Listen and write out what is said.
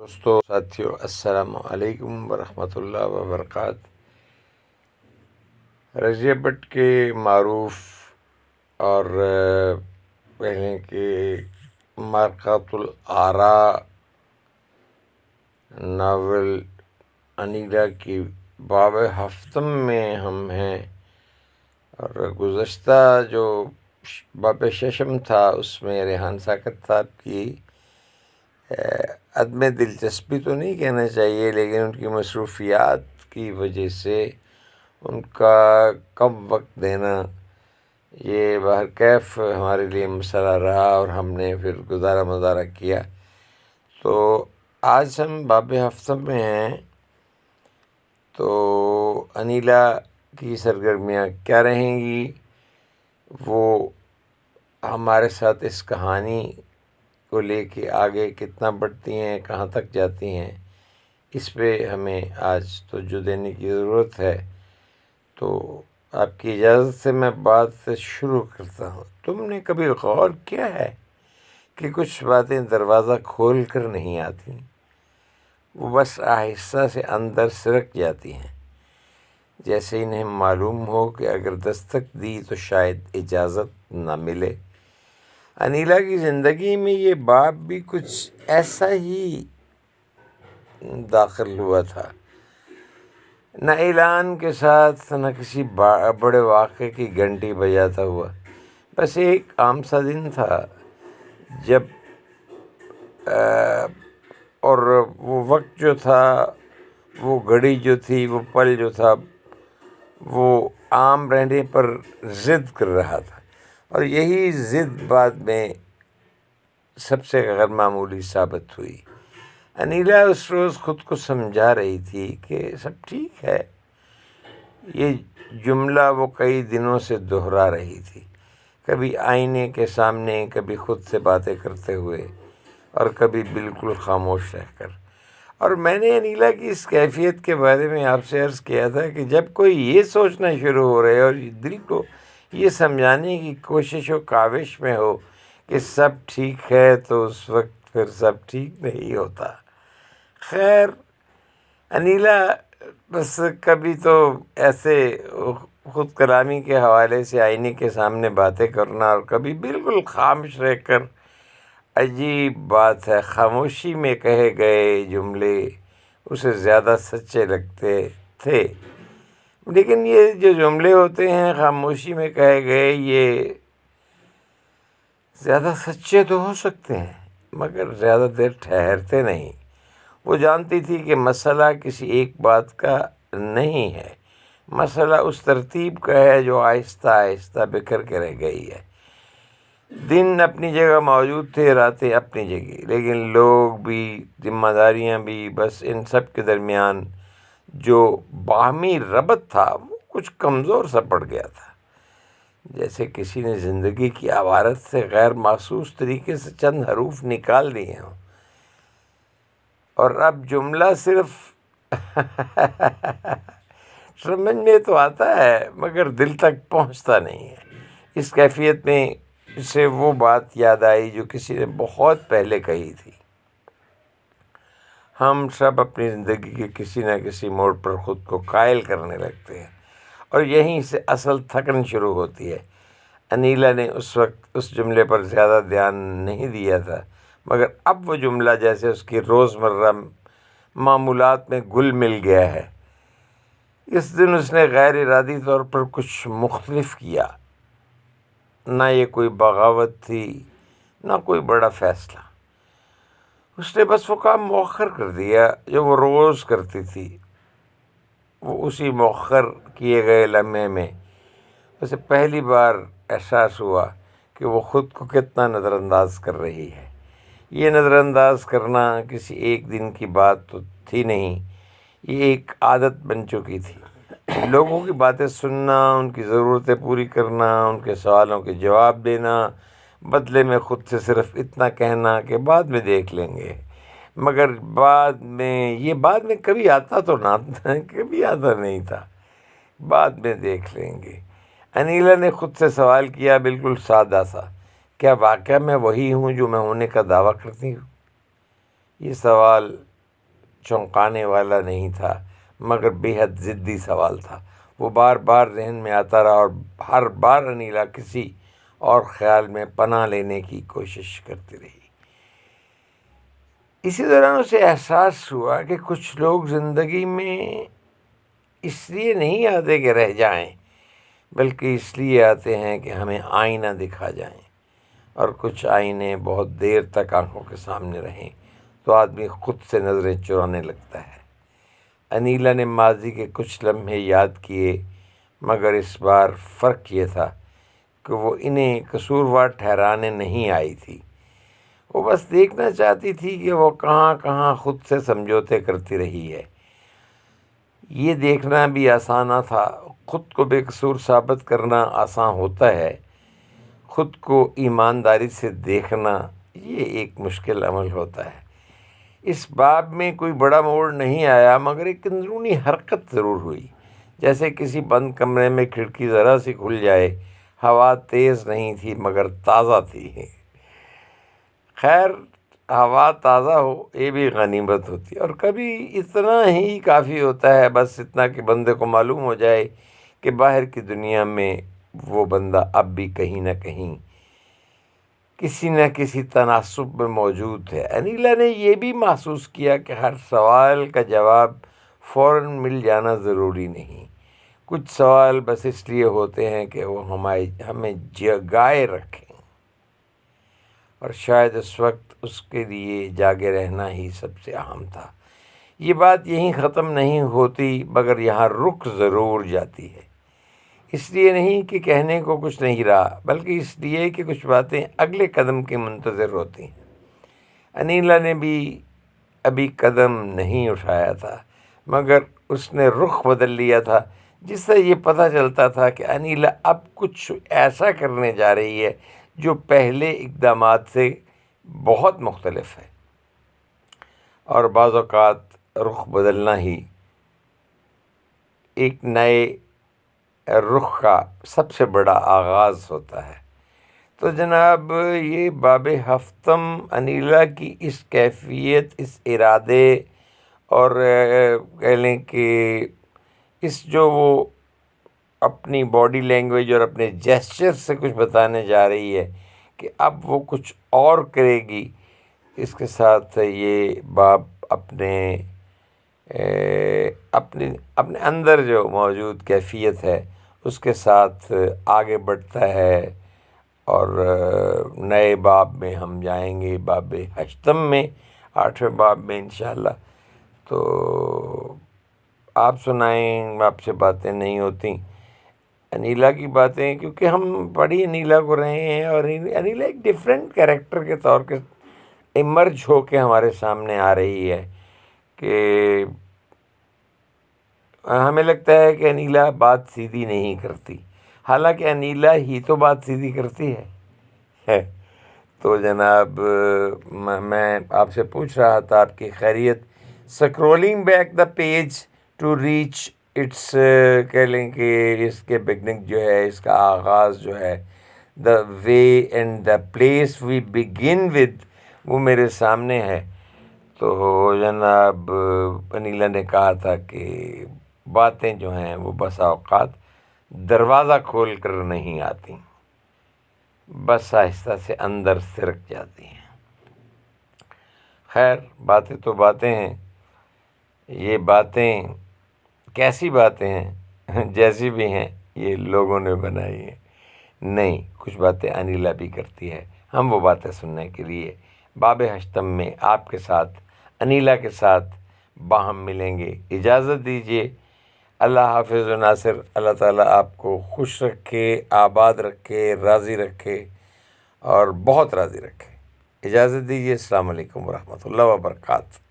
دوستو ساتھیو، السلام علیکم ورحمۃ اللہ وبرکاتہ۔ رضیہ بٹ کے معروف اور پہلے کے مارکات الآراء ناول انیلا کی باب ہفتم میں ہم ہیں، اور گزشتہ جو باب ششم تھا اس میں ریحان ساکت صاحب کی عدم دلچسپی تو نہیں کہنا چاہیے، لیکن ان کی مصروفیات کی وجہ سے ان کا کم وقت دینا یہ بہرکیف ہمارے لیے مسئلہ رہا، اور ہم نے پھر گزارا مزارہ کیا۔ تو آج ہم باب ہفتم میں ہیں، تو انیلا کی سرگرمیاں کیا رہیں گی، وہ ہمارے ساتھ اس کہانی کو لے کے آگے کتنا بڑھتی ہیں، کہاں تک جاتی ہیں، اس پہ ہمیں آج توجہ دینے کی ضرورت ہے۔ تو آپ کی اجازت سے میں بات سے شروع کرتا ہوں۔ تم نے کبھی غور کیا ہے کہ کچھ باتیں دروازہ کھول کر نہیں آتی، وہ بس آہستہ سے اندر سرک جاتی ہیں، جیسے انہیں معلوم ہو کہ اگر دستک دی تو شاید اجازت نہ ملے۔ انیلا کی زندگی میں یہ باب بھی کچھ ایسا ہی داخل ہوا تھا، نہ اعلان کے ساتھ نہ کسی بڑے واقعے کی گھنٹی بجاتا ہوا، بس ایک عام سا دن تھا جب اور وہ وقت جو تھا، وہ گھڑی جو تھی، وہ پل جو تھا، وہ عام رہنے پر ضد کر رہا تھا، اور یہی ضد بعد میں سب سے غیر معمولی ثابت ہوئی۔ انیلا اس روز خود کو سمجھا رہی تھی کہ سب ٹھیک ہے۔ یہ جملہ وہ کئی دنوں سے دہرا رہی تھی، کبھی آئینے کے سامنے، کبھی خود سے باتیں کرتے ہوئے، اور کبھی بالکل خاموش رہ کر۔ اور میں نے انیلا کی اس کیفیت کے بارے میں آپ سے عرض کیا تھا کہ جب کوئی یہ سوچنا شروع ہو رہے اور دل کو یہ سمجھانے کی کوشش و کاوش میں ہو کہ سب ٹھیک ہے، تو اس وقت پھر سب ٹھیک نہیں ہوتا۔ خیر، انیلا بس کبھی تو ایسے خود کلامی کے حوالے سے آئینے کے سامنے باتیں کرنا، اور کبھی بالکل خاموش رہ کر۔ عجیب بات ہے، خاموشی میں کہے گئے جملے اسے زیادہ سچے لگتے تھے، لیکن یہ جو جملے ہوتے ہیں خاموشی میں کہے گئے، یہ زیادہ سچے تو ہو سکتے ہیں مگر زیادہ دیر ٹھہرتے نہیں۔ وہ جانتی تھی کہ مسئلہ کسی ایک بات کا نہیں ہے، مسئلہ اس ترتیب کا ہے جو آہستہ آہستہ بکھر کے رہ گئی ہے۔ دن اپنی جگہ موجود تھے، راتیں اپنی جگہ، لیکن لوگ بھی، ذمہ داریاں بھی، بس ان سب کے درمیان جو باہمی ربط تھا وہ کچھ کمزور سا پڑ گیا تھا، جیسے کسی نے زندگی کی عبارت سے غیر محسوس طریقے سے چند حروف نکال دیے ہوں، اور اب جملہ صرف سمجھ میں تو آتا ہے مگر دل تک پہنچتا نہیں ہے۔ اس کیفیت میں اسے وہ بات یاد آئی جو کسی نے بہت پہلے کہی تھی: ہم سب اپنی زندگی کے کسی نہ کسی موڑ پر خود کو قائل کرنے لگتے ہیں، اور یہیں سے اصل تھکن شروع ہوتی ہے۔ انیلا نے اس وقت اس جملے پر زیادہ دھیان نہیں دیا تھا، مگر اب وہ جملہ جیسے اس کی روزمرہ معمولات میں گل مل گیا ہے۔ اس دن اس نے غیر ارادی طور پر کچھ مختلف کیا، نہ یہ کوئی بغاوت تھی، نہ کوئی بڑا فیصلہ۔ اس نے بس وہ کام مؤخر کر دیا جو وہ روز کرتی تھی۔ وہ اسی مؤخر کیے گئے لمحے میں اسے پہلی بار احساس ہوا کہ وہ خود کو کتنا نظر انداز کر رہی ہے۔ یہ نظر انداز کرنا کسی ایک دن کی بات تو تھی نہیں، یہ ایک عادت بن چکی تھی۔ لوگوں کی باتیں سننا، ان کی ضرورتیں پوری کرنا، ان کے سوالوں کے جواب دینا، بدلے میں خود سے صرف اتنا کہنا کہ بعد میں دیکھ لیں گے، مگر بعد میں کبھی آتا تو نہ کبھی آتا نہیں تھا، بعد میں دیکھ لیں گے۔ انیلا نے خود سے سوال کیا، بالکل سادہ سا: کیا واقعہ میں وہی ہوں جو میں ہونے کا دعویٰ کرتی ہوں؟ یہ سوال چونکانے والا نہیں تھا مگر بے حد ضدی سوال تھا۔ وہ بار بار ذہن میں آتا رہا اور ہر بار انیلا کسی اور خیال میں پناہ لینے کی کوشش کرتی رہی۔ اسی دوران اسے احساس ہوا کہ کچھ لوگ زندگی میں اس لیے نہیں آتے کہ رہ جائیں، بلکہ اس لیے آتے ہیں کہ ہمیں آئینہ دکھا جائیں، اور کچھ آئینے بہت دیر تک آنکھوں کے سامنے رہیں تو آدمی خود سے نظریں چرانے لگتا ہے۔ انیلا نے ماضی کے کچھ لمحے یاد کیے، مگر اس بار فرق یہ تھا کہ وہ انہیں قصوروار ٹھہرانے نہیں آئی تھی۔ وہ بس دیکھنا چاہتی تھی کہ وہ کہاں کہاں خود سے سمجھوتے کرتی رہی ہے۔ یہ دیکھنا بھی آسان نہ تھا۔ خود کو بے قصور ثابت کرنا آسان ہوتا ہے، خود کو ایمانداری سے دیکھنا یہ ایک مشکل عمل ہوتا ہے۔ اس باب میں کوئی بڑا موڑ نہیں آیا، مگر ایک اندرونی حرکت ضرور ہوئی، جیسے کسی بند کمرے میں کھڑکی ذرا سی کھل جائے۔ ہوا تیز نہیں تھی مگر تازہ تھی۔ خیر، ہوا تازہ ہو یہ بھی غنیمت ہوتی ہے، اور کبھی اتنا ہی کافی ہوتا ہے، بس اتنا کہ بندے کو معلوم ہو جائے کہ باہر کی دنیا میں وہ بندہ اب بھی کہیں نہ کہیں کسی نہ کسی تناسب میں موجود ہے۔ انیلا نے یہ بھی محسوس کیا کہ ہر سوال کا جواب فوراً مل جانا ضروری نہیں۔ کچھ سوال بس اس لیے ہوتے ہیں کہ وہ ہمیں جگائے رکھیں، اور شاید اس وقت اس کے لیے جاگے رہنا ہی سب سے اہم تھا۔ یہ بات یہیں ختم نہیں ہوتی، مگر یہاں رک ضرور جاتی ہے۔ اس لیے نہیں کہ کہنے کو کچھ نہیں رہا، بلکہ اس لیے کہ کچھ باتیں اگلے قدم کے منتظر ہوتی ہیں۔ انیلا نے بھی ابھی قدم نہیں اٹھایا تھا، مگر اس نے رخ بدل لیا تھا، جس سے یہ پتہ چلتا تھا کہ انیلا اب کچھ ایسا کرنے جا رہی ہے جو پہلے اقدامات سے بہت مختلف ہے، اور بعض اوقات رخ بدلنا ہی ایک نئے رخ کا سب سے بڑا آغاز ہوتا ہے۔ تو جناب، یہ باب ہفتم انیلا کی اس کیفیت، اس ارادے، اور کہہ لیں کہ اس جو وہ اپنی باڈی لینگویج اور اپنے جیسچر سے کچھ بتانے جا رہی ہے کہ اب وہ کچھ اور کرے گی، اس کے ساتھ یہ باب اپنے اندر جو موجود کیفیت ہے اس کے ساتھ آگے بڑھتا ہے، اور نئے باب میں ہم جائیں گے، باب ہشتم میں، 8ویں باب میں انشاءاللہ۔ تو آپ سنائیں، آپ سے باتیں نہیں ہوتی انیلا کی باتیں، کیونکہ ہم بڑی انیلا کو رہے ہیں، اور انیلا ایک ڈیفرنٹ کیریکٹر کے طور کے ایمرج ہو کے ہمارے سامنے آ رہی ہے، کہ ہمیں لگتا ہے کہ انیلا بات سیدھی نہیں کرتی، حالانکہ انیلا ہی تو بات سیدھی کرتی ہے۔ تو جناب، میں آپ سے پوچھ رہا تھا آپ کی خیریت۔ Scrolling back the page to reach its, کہہ لیں کہ اس کے بگننگ جو ہے، اس کا آغاز جو ہے، the way and the place we began with, وہ میرے سامنے ہے۔ تو جناب، انیلا نے کہا تھا کہ باتیں جو ہیں وہ بسا اوقات دروازہ کھول کر نہیں آتی، بس آہستہ سے اندر سرک جاتی ہیں۔ خیر، باتیں تو باتیں ہیں، یہ باتیں کیسی باتیں ہیں؟ جیسی بھی ہیں، یہ لوگوں نے بنائی ہیں، نہیں، کچھ باتیں انیلا بھی کرتی ہے۔ ہم وہ باتیں سننے کے لیے باب ہشتم میں آپ کے ساتھ، انیلا کے ساتھ باہم ملیں گے۔ اجازت دیجیے، اللہ حافظ و ناصر۔ اللہ تعالیٰ آپ کو خوش رکھے، آباد رکھے، راضی رکھے، اور بہت راضی رکھے۔ اجازت دیجیے، السلام علیکم ورحمۃ اللہ وبرکاتہ۔